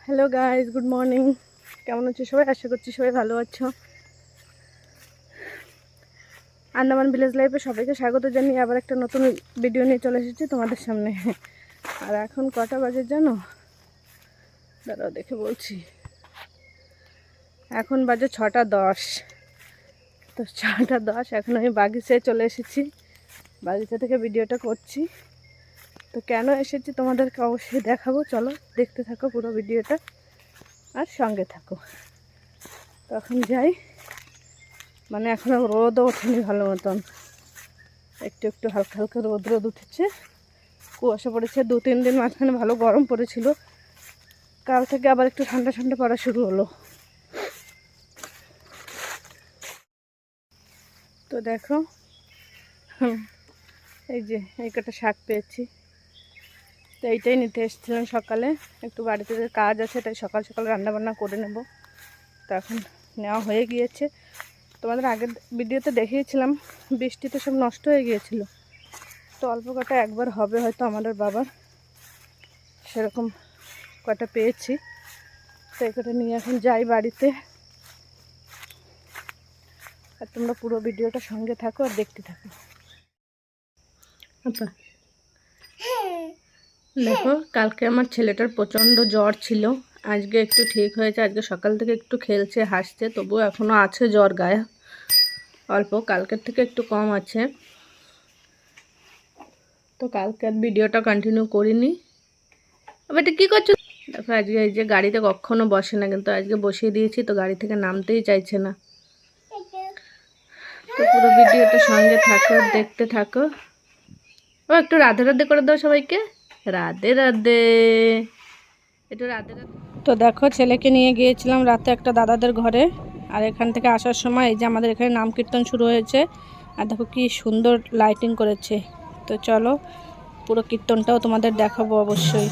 Hello guys, good morning. কেমন আছো সবাই? আশা করছি সবাই ভালো আছো। আন্দামান ভিলেজ লাইফে সবাইকে স্বাগত জানিয়ে আবার একটা নতুন ভিডিও নিয়ে চলে এসেছি তোমাদের সামনে। আর এখন কটা বাজে জানো? দাঁড়াও দেখে বলছি। এখন বাজে 6:10। তো 6:10 এখন আমি বাগিচায় চলে এসেছি। বাগিচা থেকে ভিডিওটা করছি। তো কেন এসেছি তোমাদেরকে অবশ্যই দেখাবো, চলো দেখতে থাকো পুরো ভিডিওটা আর সঙ্গে থাকো। তখন যাই, মানে এখনও রোদও ওঠেনি ভালো মতন, একটু একটু হালকা হালকা রোদ উঠেছে, কুয়াশা পড়েছে। 2-3 দিন মাঝখানে ভালো গরম পড়েছিল, কাল থেকে আবার একটু ঠান্ডা ঠান্ডা পড়া শুরু হলো। তো দেখো, এই যে এই কটা শাক পেয়েছি, তো এইটাই নিতে এসেছিলাম সকালে। একটু বাড়িতে যে কাজ আছে তাই সকাল সকাল রান্নাবান্না করে নেব। তো এখন নেওয়া হয়ে গিয়েছে। তোমাদের আগের ভিডিওতে দেখিয়েছিলাম বৃষ্টিতে সব নষ্ট হয়ে গিয়েছিল, তো অল্প কটা একবার হবে হয়তো আমাদের বাবার, সেরকম কটা পেয়েছি। তো এই কটা নিয়ে এখন যাই বাড়িতে। আর তোমরা পুরো ভিডিওটা সঙ্গে থাকো আর দেখতে থাকো। আচ্ছা দেখো, কালকে আমার ছেলেটার প্রচণ্ড জ্বর ছিল, আজকে একটু ঠিক হয়েছে। আজকে সকাল থেকে একটু খেলছে, হাসছে, তবুও এখনও আছে জ্বর গায়ে, অল্প, কালকের থেকে একটু কম আছে। তো কালকের ভিডিওটা কন্টিনিউ করিনি। আবার এটা কী করছো? দেখো আজকে এই যে গাড়িতে কখনো বসে না, কিন্তু আজকে বসিয়ে দিয়েছি, তো গাড়ি থেকে নামতেই চাইছে না। তো পুরো ভিডিওটা সঙ্গে থাকো, দেখতে থাকো। ও একটু রাধে রাধে করে দাও সবাইকে, রাধে রাধে, একটু রাধে রাধে। তো দেখো, ছেলেকে নিয়ে গিয়েছিলাম রাতে একটা দাদাদের ঘরে, আর এখান থেকে আসার সময় এই যে আমাদের এখানে নাম কীর্তন শুরু হয়েছে। আর দেখো কি সুন্দর লাইটিং করেছে। তো চলো পুরো কীর্তনটাও তোমাদের দেখাবো অবশ্যই।